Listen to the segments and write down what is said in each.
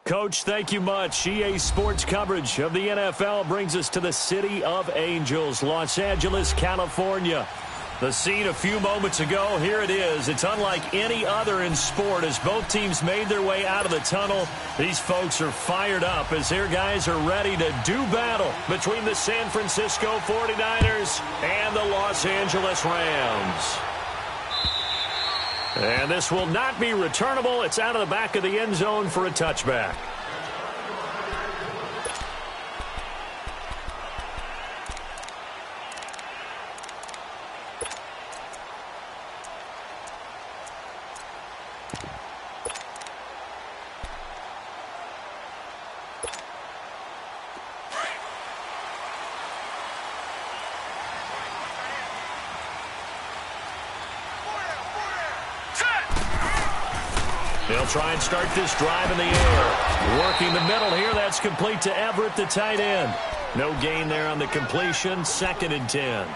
Coach, thank you much. EA Sports coverage of the NFL brings us to the City of Angels, Los Angeles, California. The scene a few moments ago, here it is. It's unlike any other in sport as both teams made their way out of the tunnel. These folks are fired up as their guys are ready to do battle between the San Francisco 49ers and the Los Angeles Rams. And this will not be returnable. It's out of the back of the end zone for a touchback. They'll try and start this drive in the air. Working the middle here. That's complete to Everett, the tight end. No gain there on the completion. 2nd and 10.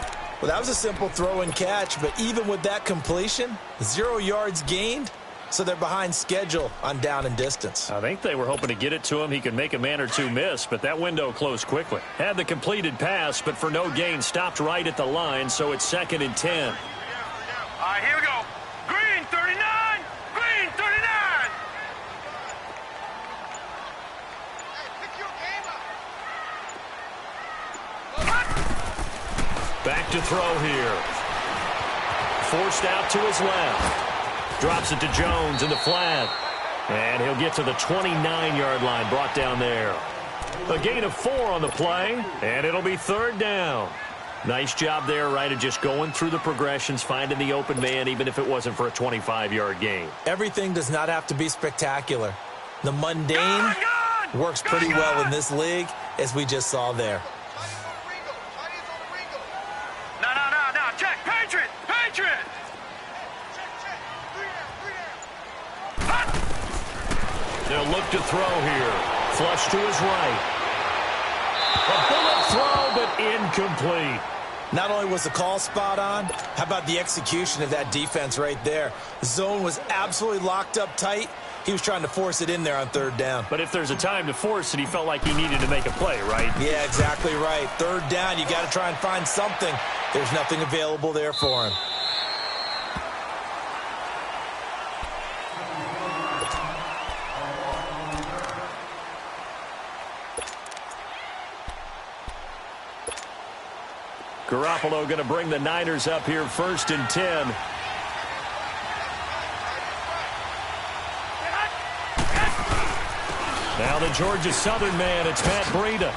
Well, that was a simple throw and catch, but even with that completion, 0 yards gained, so they're behind schedule on down and distance. I think they were hoping to get it to him. He could make a man or two miss, but that window closed quickly. Had the completed pass, but for no gain, stopped right at the line, so it's 2nd and 10. All right, here we go. Green, 39. Green, 39. Back to throw here. Forced out to his left. Drops it to Jones in the flat. And he'll get to the 29-yard line, brought down there. A gain of 4 on the play, and it'll be 3rd down. Nice job there, right, of just going through the progressions, finding the open man, even if it wasn't for a 25-yard gain. Everything does not have to be spectacular. The mundane works pretty well in this league, as we just saw there. No, check. Patriot. They'll look to throw here. Flush to his right. A bullet throw, but incomplete. Not only was the call spot on, how about the execution of that defense right there? The zone was absolutely locked up tight. He was trying to force it in there on 3rd down. But if there's a time to force it, he felt like he needed to make a play, right? Yeah, exactly right. 3rd down, you got to try and find something. There's nothing available there for him. Garoppolo going to bring the Niners up here 1st and 10. Now the Georgia Southern man, it's Matt Breida.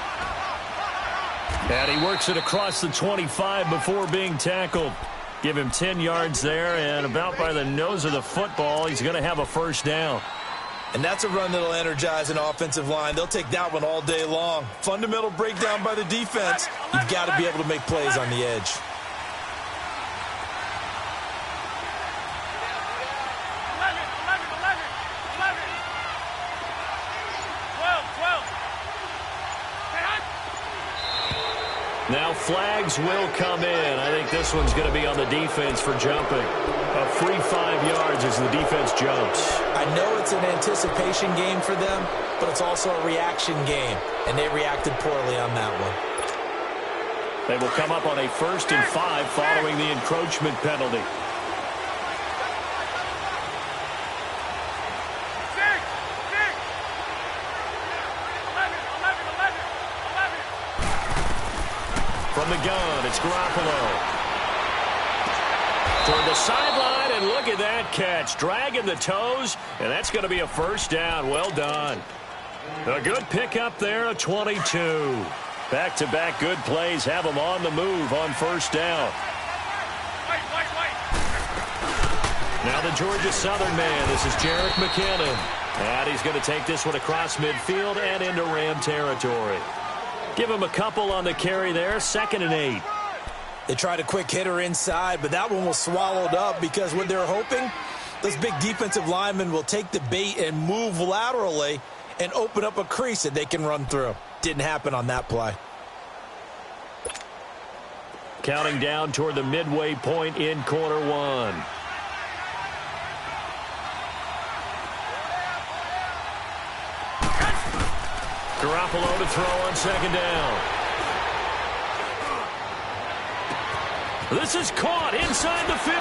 And he works it across the 25 before being tackled. Give him 10 yards there, and about by the nose of the football, he's going to have a 1st down. And that's a run that'll energize an offensive line. They'll take that one all day long. Fundamental breakdown by the defense. You've got to be able to make plays on the edge. Now flags will come in. I think this one's going to be on the defense for jumping. A free 5 yards as the defense jumps. I know it's an anticipation game for them, but it's also a reaction game, and they reacted poorly on that one. They will come up on a 1st and 5 following the encroachment penalty. From the gun, it's Garoppolo. Toward the sideline, and look at that catch. Dragging the toes, and that's going to be a 1st down. Well done. A good pickup there, a 22. Back-to-back good plays have them on the move on 1st down. Now the Georgia Southern man, this is Jerick McKinnon. And he's going to take this one across midfield and into Ram territory. Give him a couple on the carry there, 2nd and 8. They tried a quick hitter inside, but that one was swallowed up because what they're hoping, those big defensive linemen will take the bait and move laterally and open up a crease that they can run through. Didn't happen on that play. Counting down toward the midway point in quarter 1. Garoppolo to throw on second down. This is caught inside the 15.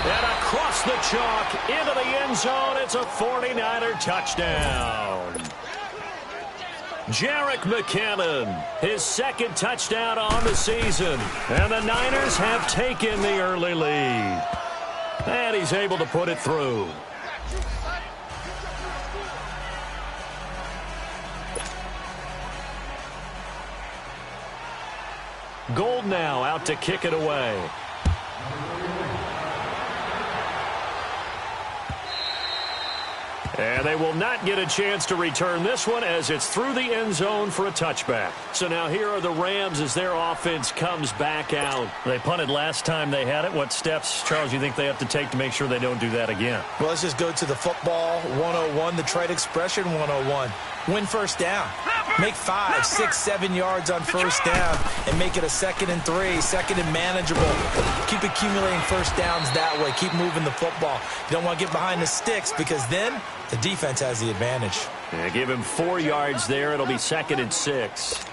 And across the chalk into the end zone. It's a 49er touchdown. Jerick McKinnon, his second touchdown on the season. And the Niners have taken the early lead. And he's able to put it through. Gold now out to kick it away. And they will not get a chance to return this one as it's through the end zone for a touchback. So now here are the Rams as their offense comes back out. They punted last time they had it. What steps, Charles, you think they have to take to make sure they don't do that again? Well, let's just go to the football 101, the trade expression 101. Win first down. Make 5, 6, 7 yards on first down and make it a 2nd and 3, 2nd and manageable. Keep accumulating first downs that way. Keep moving the football. You don't want to get behind the sticks because then the defense has the advantage. Yeah, give him 4 yards there. It'll be 2nd and 6.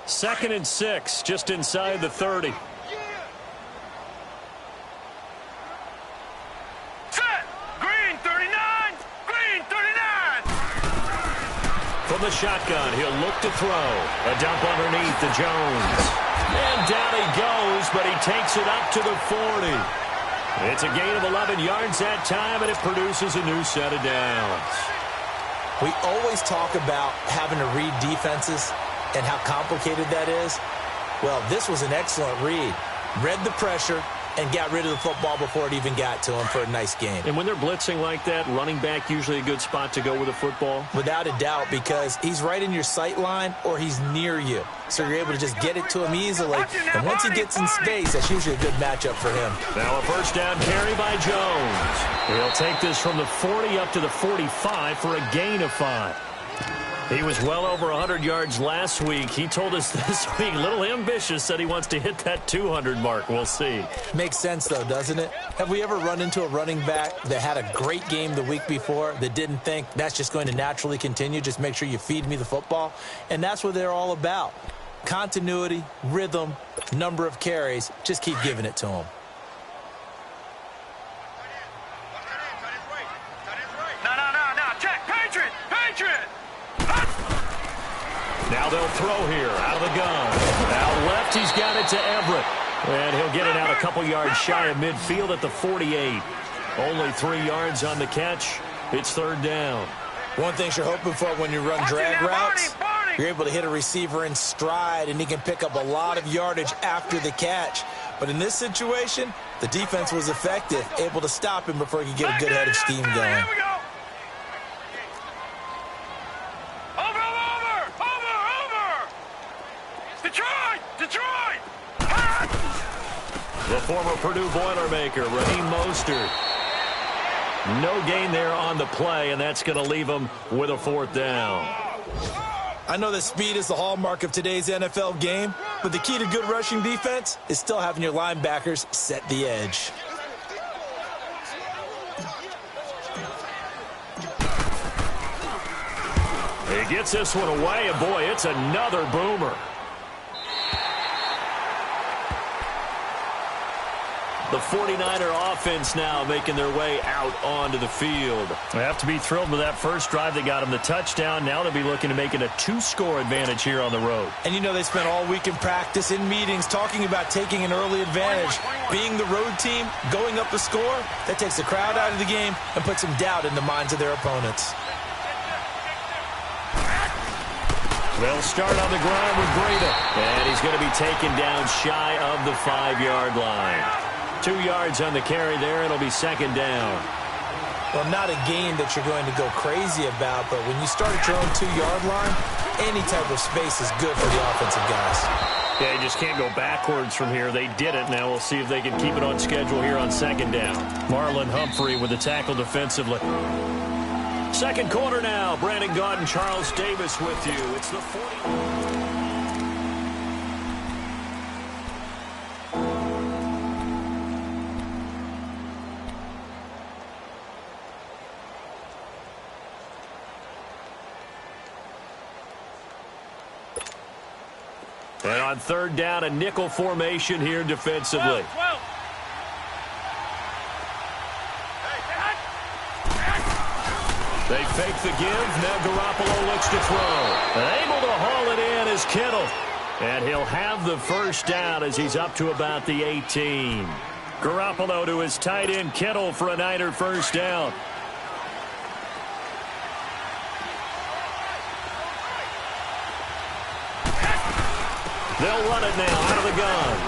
Second and 6, just inside the 30. From the shotgun, he'll look to throw. A dump underneath to Jones. And down he goes, but he takes it up to the 40. It's a gain of 11 yards that time, and it produces a new set of downs. We always talk about having to read defenses and how complicated that is. Well, this was an excellent read. Read the pressure and got rid of the football before it even got to him for a nice game. And when they're blitzing like that, running back usually a good spot to go with a football? Without a doubt, because he's right in your sight line or he's near you. So you're able to just get it to him easily. And once he gets in space, that's usually a good matchup for him. Now a first down carry by Jones. He'll take this from the 40 up to the 45 for a gain of 5. He was well over 100 yards last week. He told us this week, a little ambitious, said he wants to hit that 200 mark. We'll see. Makes sense, though, doesn't it? Have we ever run into a running back that had a great game the week before that didn't think that's just going to naturally continue? Just make sure you feed me the football. And that's what they're all about. Continuity, rhythm, number of carries. Just keep giving it to him. Now they'll throw here out of the gun. Out left, he's got it to Everett. And he'll get it out a couple yards shy of midfield at the 48. Only 3 yards on the catch. It's third down. One thing you're hoping for when you run drag routes, you're able to hit a receiver in stride, and he can pick up a lot of yardage after the catch. But in this situation, the defense was effective, able to stop him before he could get a good head of steam going. The former Purdue Boilermaker, Raheem Mostert. No gain there on the play, and that's going to leave him with a fourth down. I know that speed is the hallmark of today's NFL game, but the key to good rushing defense is still having your linebackers set the edge. He gets this one away, and boy, it's another boomer. The 49er offense now making their way out onto the field. They have to be thrilled with that first drive that got them the touchdown. Now they'll be looking to make it a 2-score advantage here on the road. And you know they spent all week in practice, in meetings, talking about taking an early advantage. Being the road team, going up a score, that takes the crowd out of the game and puts some doubt in the minds of their opponents. They'll start on the ground with Breida. And he's going to be taken down shy of the 5-yard line. 2 yards on the carry there. It'll be second down. Well, not a game that you're going to go crazy about, but when you start at your own 2-yard line, any type of space is good for the offensive guys. Yeah, you just can't go backwards from here. They did it. Now we'll see if they can keep it on schedule here on second down. Marlon Humphrey with the tackle defensively. Second quarter now. Brandon Gaudin, Charles Davis with you. It's the 40. And on third down, a nickel formation here defensively. 12. They fake the give. Now Garoppolo looks to throw. And able to haul it in is Kittle. And he'll have the first down as he's up to about the 18. Garoppolo to his tight end Kittle for a Niner first down. They'll run it now out of the gun.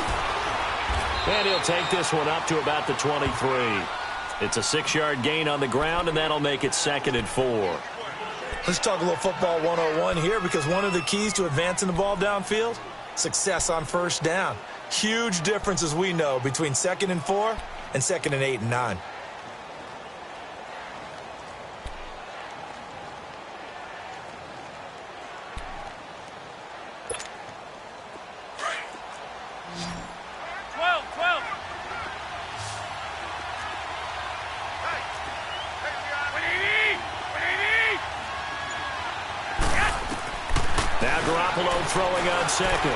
And he'll take this one up to about the 23. It's a 6-yard gain on the ground, and that'll make it 2nd and 4. Let's talk a little football 101 here, because one of the keys to advancing the ball downfield, success on first down. Huge difference, as we know, between 2nd and 4 and 2nd and 8 and 9. Now Garoppolo throwing on second.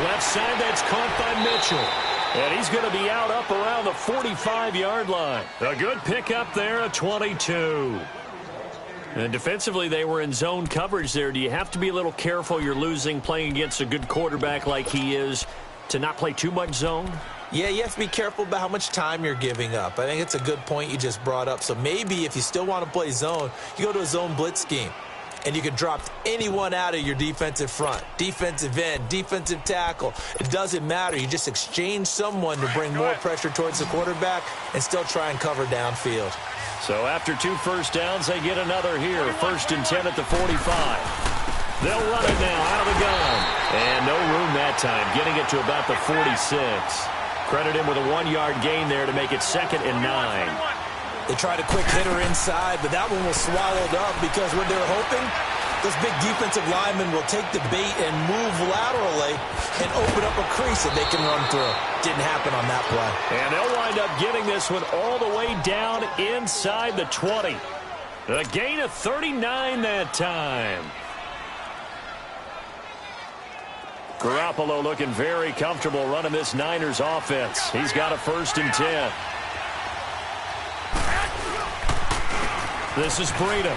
Left side, that's caught by Mitchell. And he's going to be out up around the 45-yard line. A good pickup there, a 22. And defensively, they were in zone coverage there. Do you have to be a little careful? You're losing playing against a good quarterback like he is to not play too much zone? Yeah, you have to be careful about how much time you're giving up. I think it's a good point you just brought up. So maybe if you still want to play zone, you go to a zone blitz scheme. And you can drop anyone out of your defensive front, defensive end, defensive tackle. It doesn't matter. You just exchange someone to bring more pressure towards the quarterback and still try and cover downfield. So after 2 first downs, they get another here. 1st and 10 at the 45. They'll run it now out of the gun. And no room that time, getting it to about the 46. Credit him with a 1-yard gain there to make it 2nd and 9. They tried a quick hitter inside, but that one was swallowed up because what they're hoping, those big defensive linemen will take the bait and move laterally and open up a crease that they can run through. Didn't happen on that play. And they'll wind up getting this one all the way down inside the 20. A gain of 39 that time. Garoppolo looking very comfortable running this Niners offense. He's got a 1st and 10. This is Breida.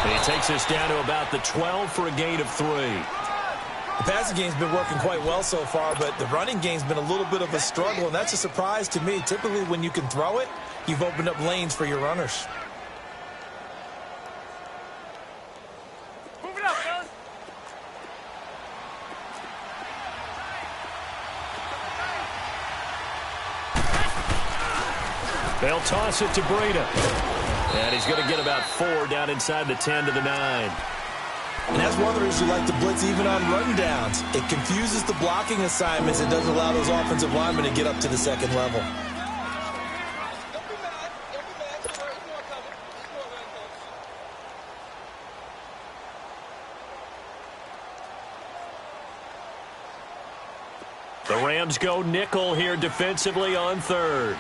He takes us down to about the 12 for a gain of 3. The passing game's been working quite well so far, but the running game's been a little bit of a struggle, and that's a surprise to me. Typically, when you can throw it, you've opened up lanes for your runners. Move it up, fellas. They'll toss it to Breida. And he's going to get about 4 down inside the 10 to the 9. And that's one of the reasons you like to blitz even on run downs. It confuses the blocking assignments. It doesn't allow those offensive linemen to get up to the 2nd level. The Rams go nickel here defensively on 3rd.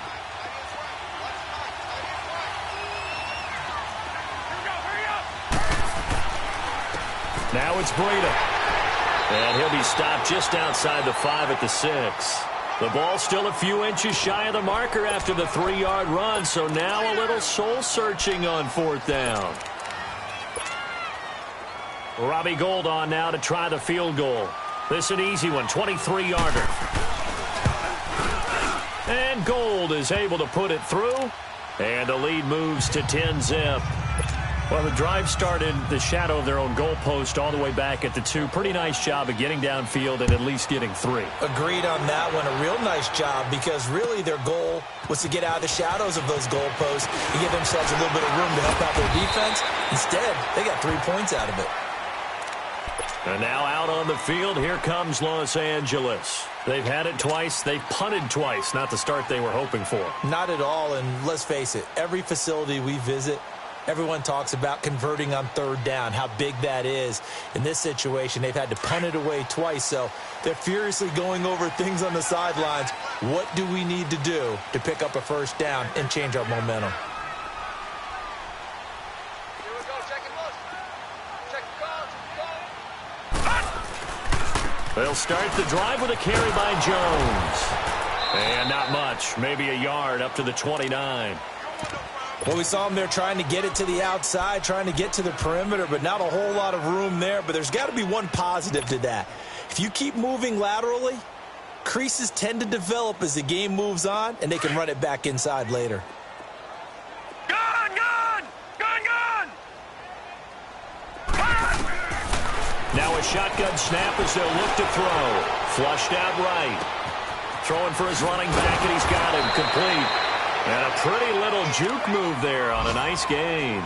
Now it's Breida. And he'll be stopped just outside the 5 at the 6. The ball still a few inches shy of the marker after the 3-yard run, so now a little soul-searching on 4th down. Robbie Gould on now to try the field goal. This an easy one, 23-yarder. And Gould is able to put it through, and the lead moves to 10-zip. Well, the drive started the shadow of their own goalpost all the way back at the 2. Pretty nice job of getting downfield and at least getting 3. Agreed on that one. A real nice job because really their goal was to get out of the shadows of those goalposts and give themselves a little bit of room to help out their defense. Instead, they got 3 points out of it. And now out on the field, here comes Los Angeles. They've had it twice. They've punted twice. Not the start they were hoping for. Not at all, and let's face it, every facility we visit, everyone talks about converting on 3rd down, how big that is. In this situation, they've had to punt it away twice, so they're furiously going over things on the sidelines. What do we need to do to pick up a 1st down and change our momentum? Here we go. Check it loose. Check the call. They'll start the drive with a carry by Jones. And not much, maybe a yard up to the 29. Well, we saw him there trying to get it to the outside, trying to get to the perimeter, but not a whole lot of room there. But there's got to be one positive to that. If you keep moving laterally, creases tend to develop as the game moves on, and they can run it back inside later. Now a shotgun snap as they'll look to throw. Flushed out right. Throwing for his running back, and he's got him complete. And a pretty little juke move there on a nice gain.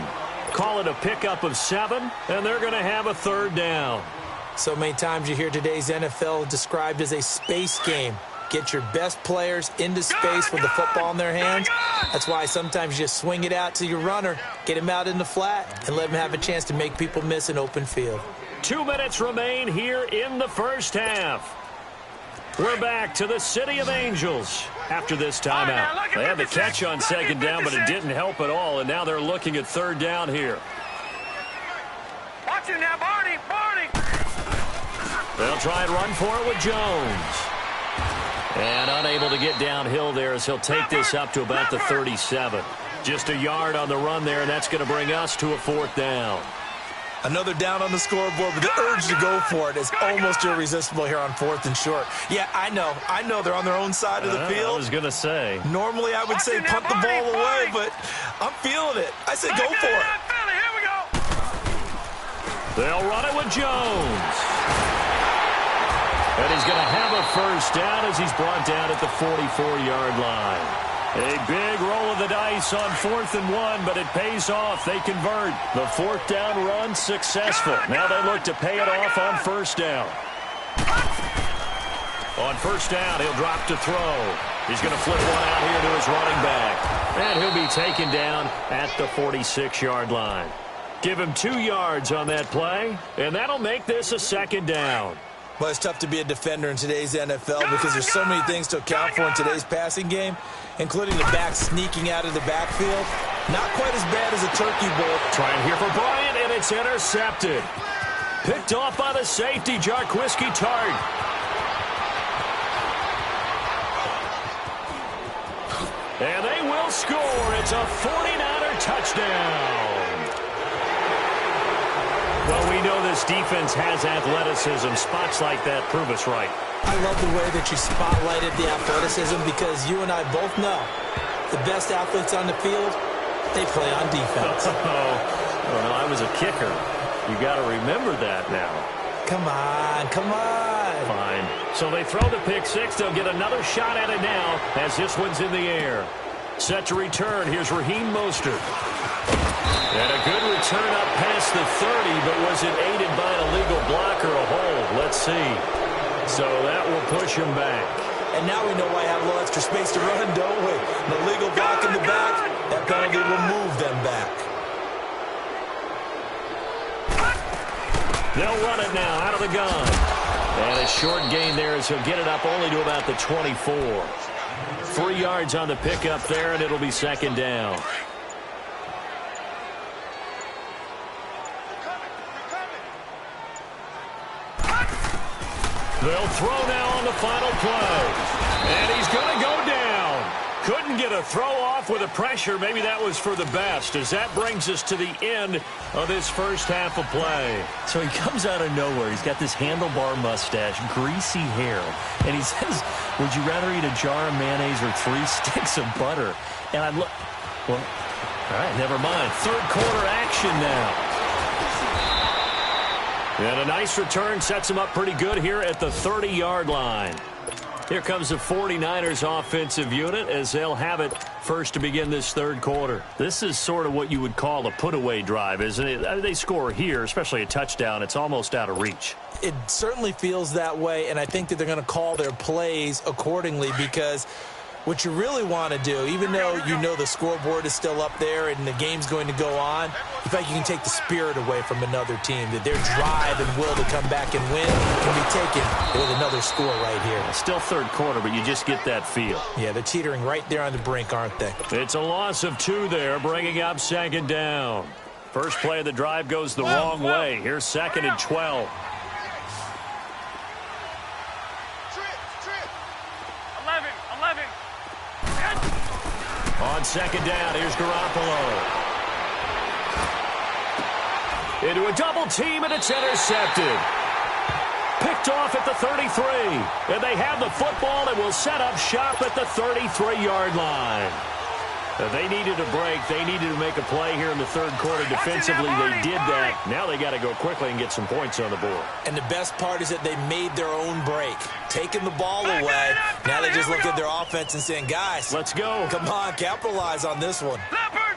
Call it a pickup of 7, and they're going to have a third down. So many times you hear today's NFL described as a space game. Get your best players into space with the football in their hands. That's why sometimes you just swing it out to your runner, get him out in the flat, and let him have a chance to make people miss an open field. 2 minutes remain here in the first half. We're back to the City of Angels after this timeout. They had the catch on second down, but it didn't help at all, and now they're looking at third down here. Watch it now, Barney. They'll try and run for it with Jones. And unable to get downhill there as he'll take this up to about the 37. Just a yard on the run there, and that's going to bring us to a fourth down. Another down on the scoreboard, but the urge to go for it is almost irresistible here on 4th and short. Yeah, I know they're on their own side of the field. I was going to say. Normally I would say punt the ball away, but I'm feeling it. I say go for it. Here we go. They'll run it with Jones. And he's going to have a first down as he's brought down at the 44-yard line. A big roll of the dice on 4th and 1, but it pays off. They convert. The fourth down run successful. Now they look to pay it off on first down. On first down, he'll drop to throw. He's going to flip one out here to his running back. And he'll be taken down at the 46-yard line. Give him 2 yards on that play, and that'll make this a second down. Well, it's tough to be a defender in today's NFL because there's so many things to account for in today's passing game, including the back sneaking out of the backfield. Not quite as bad as a turkey bowl. Trying here for Bryant, and it's intercepted. Picked off by the safety, Jarquiski Tart. And they will score. It's a 49er touchdown. Well, we know this defense has athleticism. Spots like that prove us right. I love the way that you spotlighted the athleticism because you and I both know the best athletes on the field, they play on defense. Well, I was a kicker. You got to remember that now. Come on. Fine. So they throw the pick six. They'll get another shot at it now as this one's in the air. Set to return. Here's Raheem Mostert. And a good return up past the 30, but was it aided by an illegal block or a hold? Let's see. So that will push him back. And now we know why I have a little extra space to run, don't we? An illegal block in the back, that penalty will move them back. They'll run it now out of the gun. And a short gain there as he'll get it up only to about the 24. 3 yards on the pickup there, and it'll be second down. They'll throw now on the final play. And he's going to go down. Couldn't get a throw off with the pressure. Maybe that was for the best, as that brings us to the end of this first half of play. So he comes out of nowhere. He's got this handlebar mustache, greasy hair. And he says, would you rather eat a jar of mayonnaise or 3 sticks of butter? And I look, well, all right, never mind. Third quarter action now. And a nice return sets him up pretty good here at the 30-yard line. Here comes the 49ers offensive unit as they'll have it first to begin this third quarter. This is sort of what you would call a put-away drive, isn't it? They score here, especially a touchdown. It's almost out of reach. It certainly feels that way, and I think that they're going to call their plays accordingly because what you really want to do, even though you know the scoreboard is still up there and the game's going to go on, in fact, you can take the spirit away from another team, that their drive and will to come back and win can be taken with another score right here. Still third quarter, but you just get that feel. Yeah, they're teetering right there on the brink, aren't they? It's a loss of 2 there, bringing up second down. First play of the drive goes the wrong way. Here's second and 12. on second down. Here's Garoppolo. Into a double team, and it's intercepted. Picked off at the 33. And they have the football and will set up shop at the 33-yard line. They needed a break. They needed to make a play here in the third quarter defensively. They did that. Now they got to go quickly and get some points on the board. And the best part is that they made their own break. Taking the ball away. Now they just look at their offense and saying, guys, let's go. Come on, capitalize on this one. Leopard!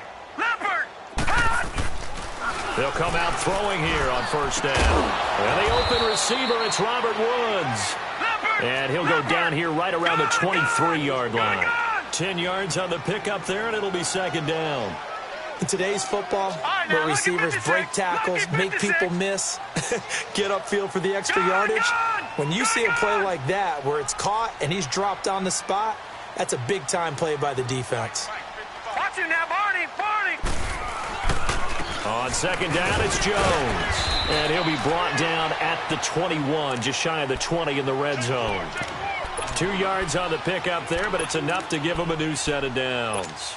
They'll come out throwing here on first down. And the open receiver, it's Robert Woods. And he'll go down here right around the 23-yard line. 10 yards on the pickup there, and it'll be second down. In today's football, where receivers break tackles, make people miss, get upfield for the extra yardage, when you see a play like that where it's caught and he's dropped on the spot, that's a big-time play by the defense. Watch him now, Barney! On second down, it's Jones. And he'll be brought down at the 21, just shy of the 20 in the red zone. 2 yards on the pickup there, but it's enough to give him a new set of downs.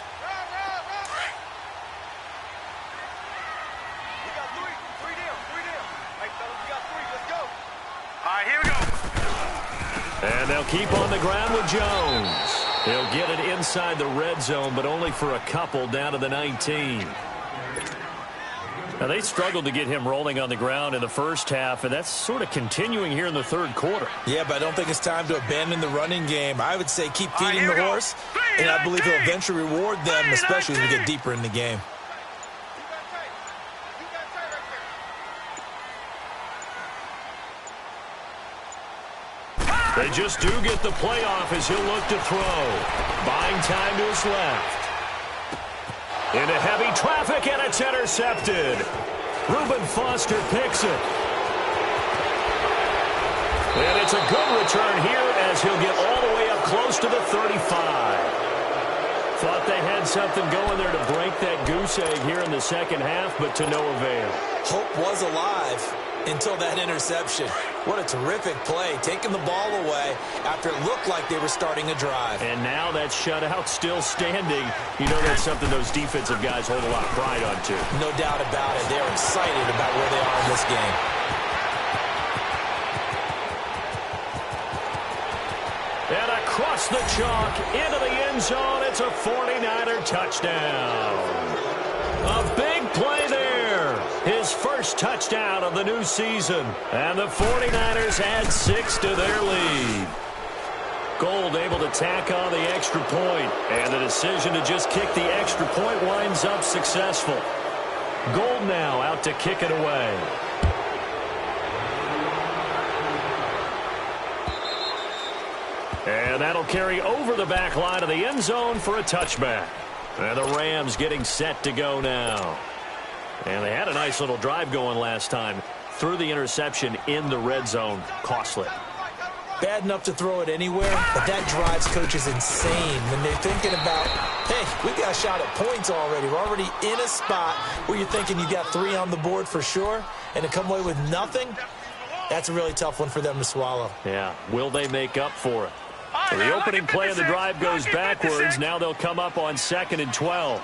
All right, here we go. And they'll keep on the ground with Jones. He'll get it inside the red zone, but only for a couple down to the 19. Now, they struggled to get him rolling on the ground in the first half, and that's sort of continuing here in the third quarter. Yeah, but I don't think it's time to abandon the running game. I would say keep feeding the horse, and I believe he'll eventually reward them, especially as we get deeper in the game. They just do get the playoff as he'll look to throw. Buying time to his left. Into heavy traffic, and it's intercepted. Reuben Foster picks it. And it's a good return here as he'll get all the way up close to the 35. Thought they had something going there to break that goose egg here in the second half, but to no avail. Hope was alive until that interception. What a terrific play, taking the ball away after it looked like they were starting a drive. And now that shutout still standing. You know that's something those defensive guys hold a lot of pride on, too. No doubt about it. They're excited about where they are in this game. And across the chalk, into the end zone, it's a 49er touchdown. A big play there. His first touchdown of the new season. And the 49ers add 6 to their lead. Gold able to tack on the extra point. And the decision to just kick the extra point winds up successful. Gold now out to kick it away. And that'll carry over the back line of the end zone for a touchback. And the Rams getting set to go now. And they had a nice little drive going last time. Threw the interception in the red zone. Costly. Bad enough to throw it anywhere, but that drives coaches insane when they're thinking about, hey, we got a shot at points already. We're already in a spot where you're thinking you got 3 on the board for sure, and to come away with nothing, that's a really tough one for them to swallow. Yeah, will they make up for it? So the opening play of the drive goes backwards. Now they'll come up on 2nd and 12.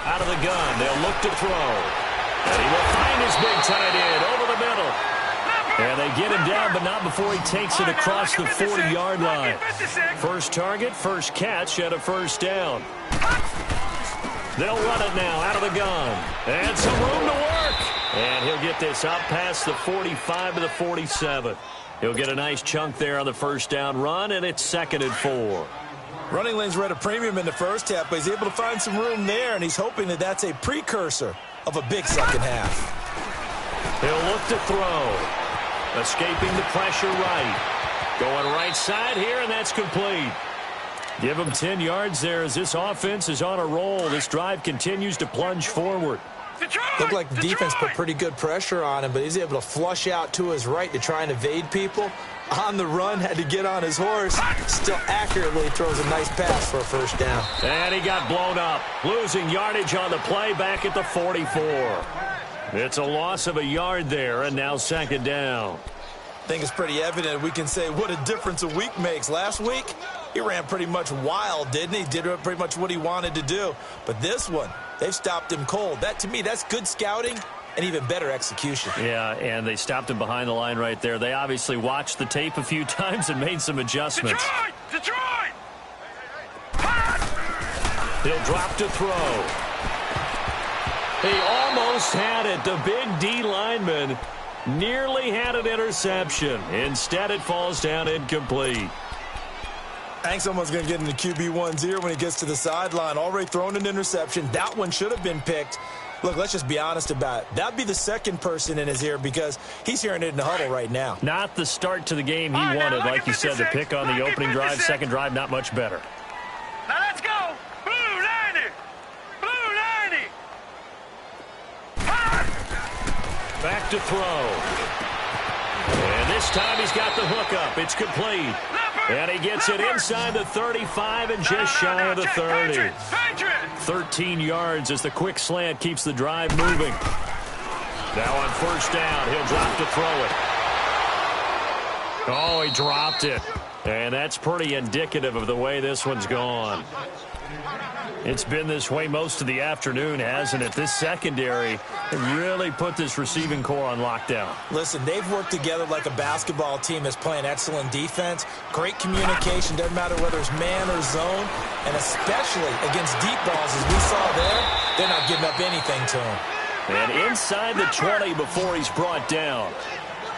Out of the gun, they'll look to throw. And he will find his big tight end over the middle. And they get him down, but not before he takes it across the 40-yard line. First target, first catch, and a first down. They'll run it now out of the gun. And some room to work. And he'll get this up past the 45 to the 47. He'll get a nice chunk there on the first down run, and it's 2nd and 4. Running lanes were at a premium in the first half, but he's able to find some room there, and he's hoping that that's a precursor of a big second half. He'll look to throw. Escaping the pressure right. Going right side here, and that's complete. Give him 10 yards there as this offense is on a roll. This drive continues to plunge forward. Looked like the defense put pretty good pressure on him, but he's able to flush out to his right to try and evade people. On the run, had to get on his horse. Still accurately throws a nice pass for a first down. And he got blown up. Losing yardage on the play back at the 44. It's a loss of a yard there, and now 2nd down. I think it's pretty evident we can say what a difference a week makes. Last week, he ran pretty much wild, didn't he? Did pretty much what he wanted to do. But this one, they've stopped him cold. That, to me, that's good scouting and even better execution. Yeah, and they stopped him behind the line right there. They obviously watched the tape a few times and made some adjustments. Detroit! He'll drop to throw. He almost had it. The big D lineman nearly had an interception. Instead, it falls down incomplete. I think someone's going to get into QB1's ear when he gets to the sideline. Already thrown an interception. That one should have been picked. Look, let's just be honest about it. That'd be the second person in his ear because he's hearing it in the huddle right now. Not the start to the game he wanted. Like you said, the pick on the opening drive, second drive, not much better. Now let's go. Blue 90. Blue 90. Back to throw. And this time he's got the hook up. It's complete. And he gets it inside the 35 and just shy of the 30. 13 yards as the quick slant keeps the drive moving. Now on first down, he'll drop to throw it. Oh, he dropped it. And that's pretty indicative of the way this one's gone. It's been this way most of the afternoon, hasn't it? This secondary really put this receiving core on lockdown. Listen, they've worked together like a basketball team that's playing excellent defense. Great communication, doesn't matter whether it's man or zone. And especially against deep balls, as we saw there, they're not giving up anything to him. And inside the 20 before he's brought down.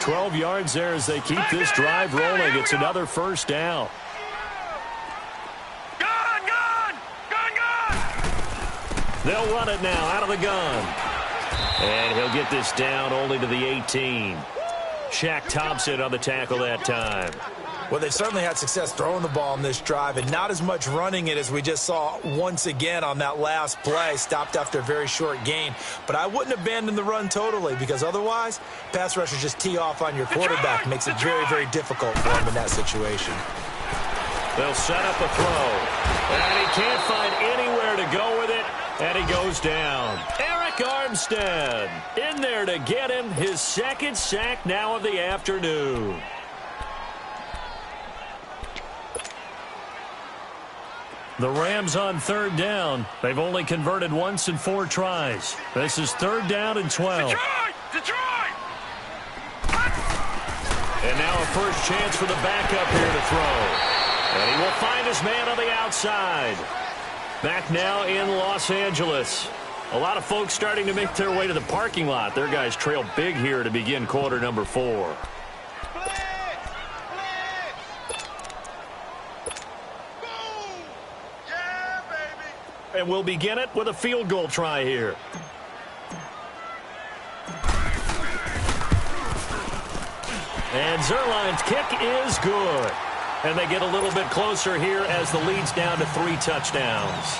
12 yards there as they keep this drive rolling. It's another first down. They'll run it now out of the gun. And he'll get this down only to the 18. Shaq Thompson on the tackle that time. Well, they've certainly had success throwing the ball in this drive and not as much running it as we just saw once again on that last play. Stopped after a very short gain. But I wouldn't abandon the run totally because otherwise, pass rushers just tee off on your quarterback. Makes it very, very difficult for him in that situation. They'll set up a throw. And he can't find anywhere to go with it. And he goes down. Eric Armstead in there to get him his second sack now of the afternoon. The Rams on third down. They've only converted once in 4 tries. This is third down and 12. Detroit! And now a first chance for the backup here to throw. And he will find his man on the outside. Back now in Los Angeles. A lot of folks starting to make their way to the parking lot. Their guys trail big here to begin quarter number 4. And we'll begin it with a field goal try here. And Zerline's kick is good. And they get a little bit closer here as the lead's down to 3 touchdowns.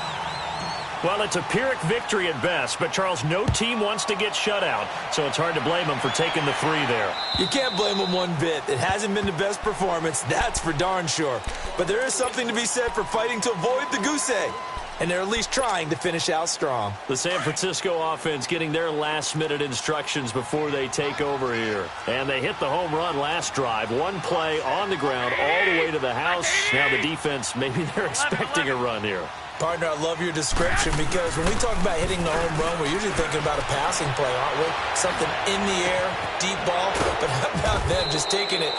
Well, it's a Pyrrhic victory at best, but, Charles, no team wants to get shut out, so it's hard to blame them for taking the 3 there. You can't blame them one bit. It hasn't been the best performance, that's for darn sure. But there is something to be said for fighting to avoid the goose egg. And they're at least trying to finish out strong. The San Francisco offense getting their last-minute instructions before they take over here. And they hit the home run last drive. 1 play on the ground all the way to the house. Now the defense, maybe they're expecting a run here. Partner, I love your description because when we talk about hitting the home run, we're usually thinking about a passing play, aren't we? Something in the air, deep ball. But how about them just taking it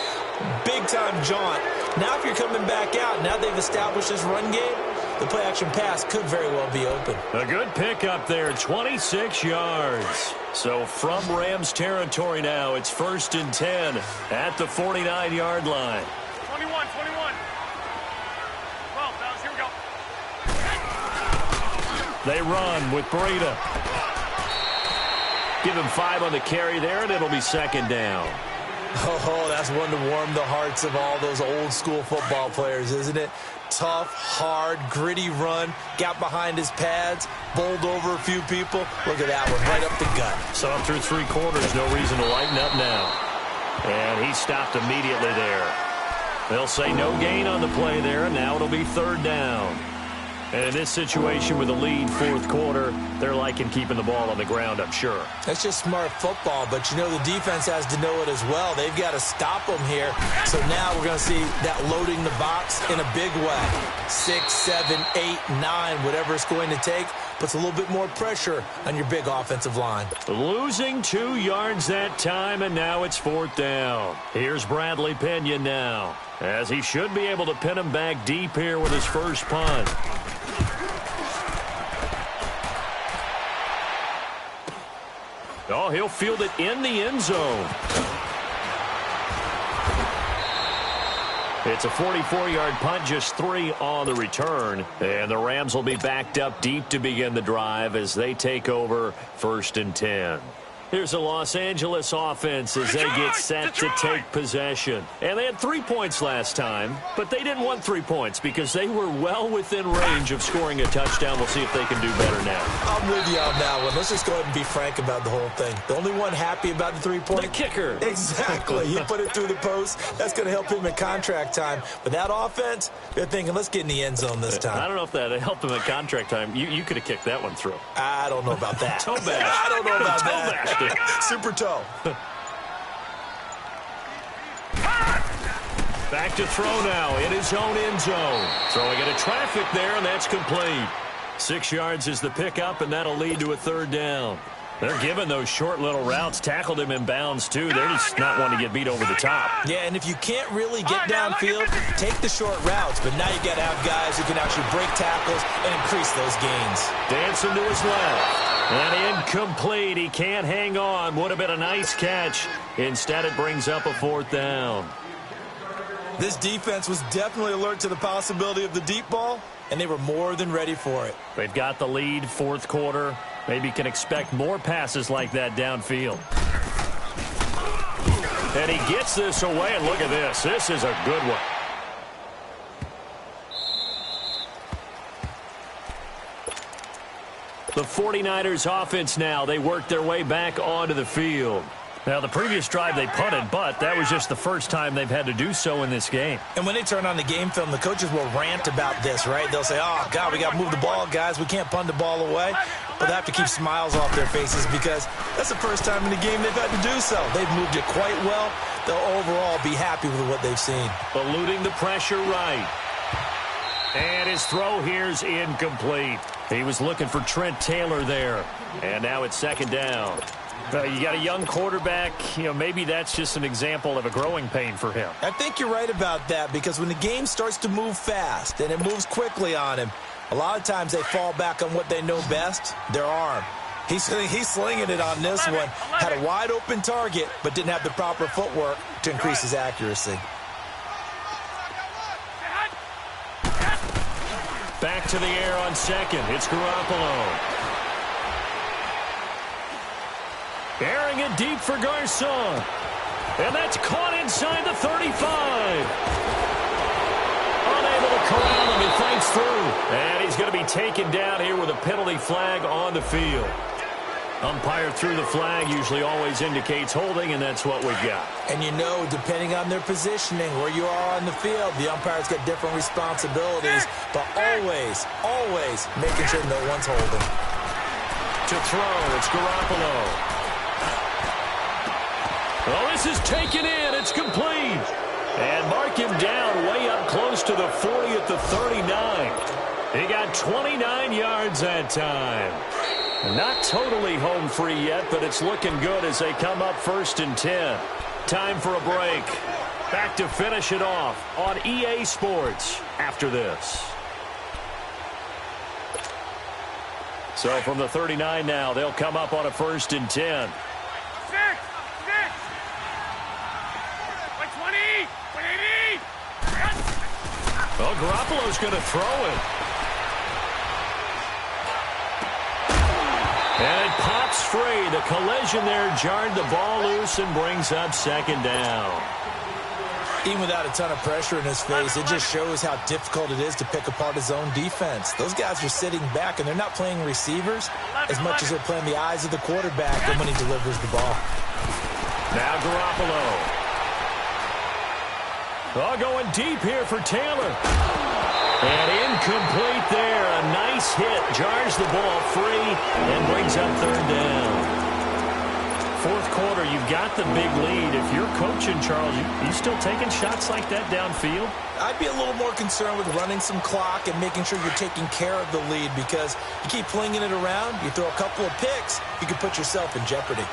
big-time jaunt? Now if you're coming back out, now they've established this run game, the play-action pass could very well be open. A good pickup there, 26 yards. So from Rams territory now, it's 1st and 10 at the 49-yard line. 21. 12, fellas, here we go. They run with Breida. Give him 5 on the carry there, and it'll be 2nd down. Oh, that's one to warm the hearts of all those old-school football players, isn't it? Tough, hard, gritty run, got behind his pads, bowled over a few people. Look at that one, right up the gut. So through 3 quarters, no reason to lighten up now. And he stopped immediately there. They'll say no gain on the play there, and now it'll be 3rd down. And in this situation with a lead fourth quarter, they're liking keeping the ball on the ground, I'm sure. That's just smart football, but you know the defense has to know it as well. They've got to stop them here. So now we're going to see that loading the box in a big way. 6, 7, 8, 9, whatever it's going to take, puts a little bit more pressure on your big offensive line. Losing 2 yards that time, and now it's fourth down. Here's Bradley Pinion now, as he should be able to pin him back deep here with his first punt. Oh, he'll field it in the end zone. It's a 44-yard punt, just 3 on the return. And the Rams will be backed up deep to begin the drive as they take over 1st and 10. Here's a Los Angeles offense as they get set to take possession. And they had 3 points last time, but they didn't want 3 points because they were well within range of scoring a touchdown. We'll see if they can do better now. I'm with you on that one. Let's just go ahead and be frank about the whole thing. The only one happy about the 3-point? The kicker. Exactly. He put it through the post. That's going to help him in contract time. But that offense, they're thinking, let's get in the end zone this time. I don't know if that helped him in contract time. You could have kicked that one through. I don't know about that. Toe bash. I don't know about that. Toe bash. Super toe. Back to throw now in his own end zone. Throwing into traffic there, and that's complete. 6 yards is the pickup, and that'll lead to a 3rd down. They're giving those short little routes. Tackled him in bounds, too. They're just not wanting to get beat over the top. Yeah, and if you can't really get downfield, take the short routes. But now you got to have guys who can actually break tackles and increase those gains. Dancing to his left. And incomplete. He can't hang on. Would have been a nice catch. Instead, it brings up a 4th down. This defense was definitely alert to the possibility of the deep ball, and they were more than ready for it. They've got the lead, 4th quarter. Maybe can expect more passes like that downfield. And he gets this away, and look at this. This is a good one. The 49ers offense now, they work their way back onto the field. Now, the previous drive they punted, but that was just the first time they've had to do so in this game. And when they turn on the game film, the coaches will rant about this, right? They'll say, oh, God, we got to move the ball, guys. We can't punt the ball away. But they have to keep smiles off their faces because that's the first time in the game they've had to do so. They've moved it quite well. They'll overall be happy with what they've seen. Eluding the pressure right. And his throw here's incomplete. He was looking for Trent Taylor there. And now it's 2nd down. You got a young quarterback. Maybe that's just an example of a growing pain for him. I think you're right about that because when the game starts to move fast and it moves quickly on him, a lot of times they fall back on what they know best, their arm. He's slinging it on this one. Had a wide open target, but didn't have the proper footwork to increase his accuracy. Back to the air on 2nd. It's Garoppolo. Airing it deep for Garcon. And that's caught inside the 35. Unable to corral him. He fights through. And he's going to be taken down here with a penalty flag on the field. Umpire threw the flag. Usually always indicates holding, and that's what we've got. And depending on their positioning, where you are on the field, the umpire's got different responsibilities. But always making sure no one's holding. To throw, it's Garoppolo. Well, this is taken in. It's complete. And mark him down way up close to the 40 at the 39. He got 29 yards that time. Not totally home free yet, but it's looking good as they come up 1st and 10. Time for a break. Back to finish it off on EA Sports after this. So from the 39 now, they'll come up on a 1st and 10. Well, Garoppolo's going to throw it. And it pops free. The collision there jarred the ball loose and brings up 2nd down. Even without a ton of pressure in his face, it just shows how difficult it is to pick apart his own defense. Those guys are sitting back, and they're not playing receivers as much as they're playing the eyes of the quarterback when he delivers the ball. Now Garoppolo. Oh, going deep here for Taylor. And incomplete there. A nice hit. Jars the ball free and brings up third down. Fourth quarter, you've got the big lead. If you're coaching, Charles, you still taking shots like that downfield? I'd be a little more concerned with running some clock and making sure you're taking care of the lead, because you keep flinging it around, you throw a couple of picks, you can put yourself in jeopardy.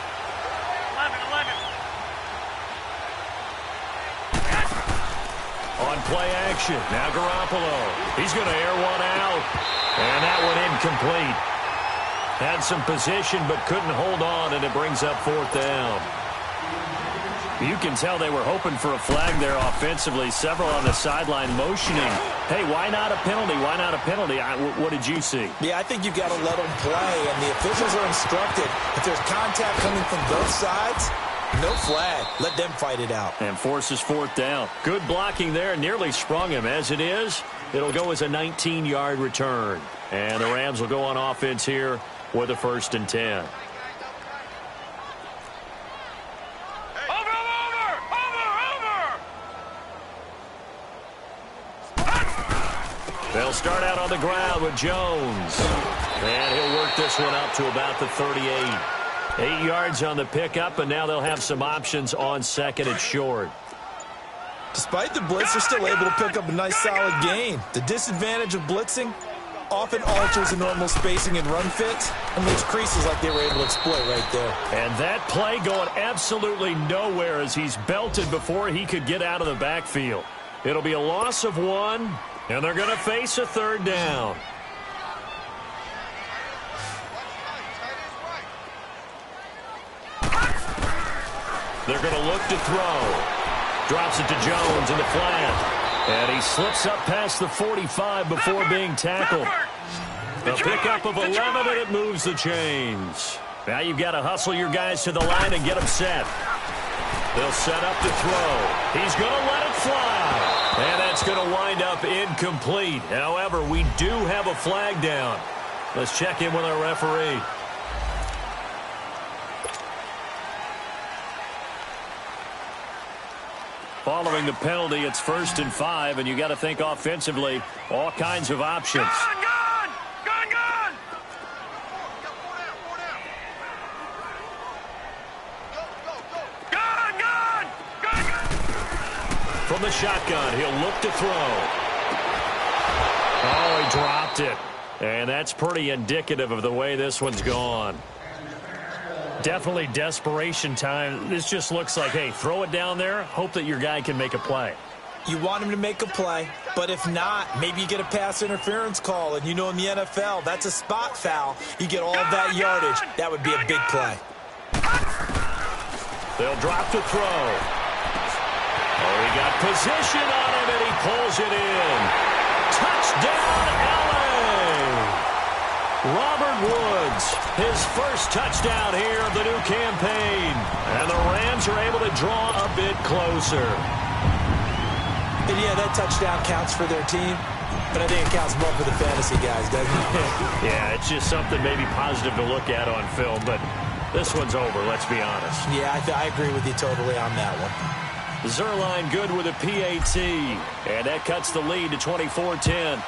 11. On play action, now Garoppolo. He's going to air one out, and that one incomplete. Had some position but couldn't hold on, and it brings up fourth down. You can tell they were hoping for a flag there offensively. Several on the sideline motioning. Hey, why not a penalty? Why not a penalty? What did you see? Yeah, I think you've got to let them play, and the officials are instructed. If there's contact coming from both sides, no flag. Let them fight it out. And forces fourth down. Good blocking there. Nearly sprung him. As it is, it'll go as a 19-yard return. And the Rams will go on offense here with a 1st and 10. They'll start out on the ground with Jones. And he'll work this one up to about the 38. 8 yards on the pickup, and now they'll have some options on second and short. Despite the blitz, they're still able to pick up a nice solid gain. The disadvantage of blitzing often alters the normal spacing and run fits and leaves creases like they were able to exploit right there. And that play going absolutely nowhere as he's belted before he could get out of the backfield. It'll be a loss of 1, and they're going to face a 3rd down. They're going to look to throw. Drops it to Jones in the flat. And he slips up past the 45 before being tackled. A pickup of 11, and it moves the chains. Now you've got to hustle your guys to the line and get them set. They'll set up to throw. He's going to let it fly. And that's going to wind up incomplete. However, we do have a flag down. Let's check in with our referee. Following the penalty, it's 1st and 5, and you got to think offensively, all kinds of options. Gun! From the shotgun, he'll look to throw. Oh, he dropped it. And that's pretty indicative of the way this one's gone. Definitely desperation time. This just looks like, hey, throw it down there, hope that your guy can make a play. You want him to make a play, but if not, maybe you get a pass interference call, and you know in the NFL, that's a spot foul. You get all of that yardage. That would be a big play. They'll drop to throw. Oh, he got position on him, and he pulls it in. Touchdown, LA! Robert Woods, his first touchdown here of the new campaign. And the Rams are able to draw a bit closer. And yeah, that touchdown counts for their team, but I think it counts more for the fantasy guys, doesn't it? Yeah, it's just something maybe positive to look at on film, but this one's over, let's be honest. Yeah, I agree with you totally on that one. Zerline good with a PAT, and that cuts the lead to 24-10.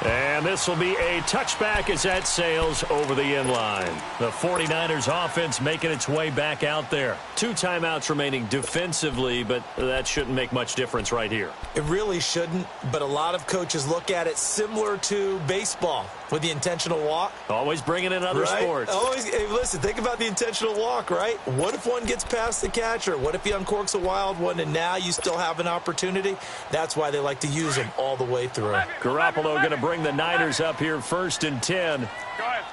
And this will be a touchback as that sails over the inline. The 49ers offense making its way back out there. 2 timeouts remaining defensively, but that shouldn't make much difference right here. It really shouldn't, but a lot of coaches look at it similar to baseball with the intentional walk. Always bringing in other sports. Always, hey, listen, think about the intentional walk, right? What if one gets past the catcher? What if he uncorks a wild one and now you still have an opportunity? That's why they like to use them all the way through. Garoppolo going to bring the Niners up here 1st and 10. Go ahead.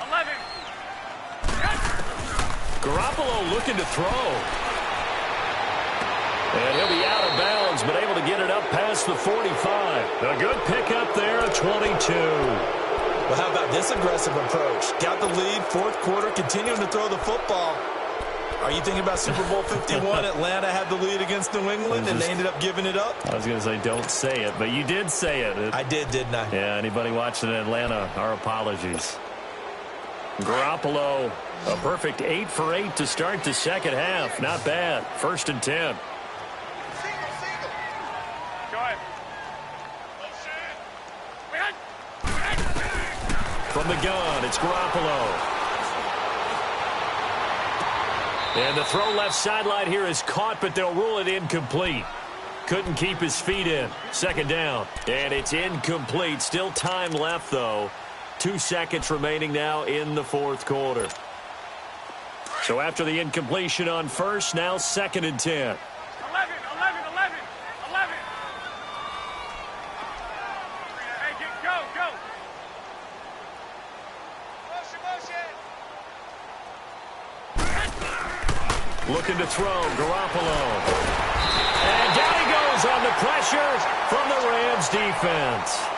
11. Garoppolo looking to throw. And he'll be out of bounds, but able to get it up past the 45. A good pickup there at 22. Well, how about this aggressive approach? Got the lead, 4th quarter, continuing to throw the football. Are you thinking about Super Bowl 51? Atlanta had the lead against New England, and they ended up giving it up? I was going to say, don't say it, but you did say it. I did, didn't I? Yeah, anybody watching Atlanta, our apologies. Garoppolo A perfect 8 for 8 to start the second half. Not bad. 1st and 10. Go ahead. From the gun, it's Garoppolo. And the throw left sideline here is caught, but they'll rule it incomplete. Couldn't keep his feet in. 2nd down. And it's incomplete. Still time left, though. 2 seconds remaining now in the 4th quarter. So after the incompletion on 1st, now 2nd and 10. 11. Hey, go. Looking to throw, Garoppolo. And down he goes on the pressure from the Rams defense.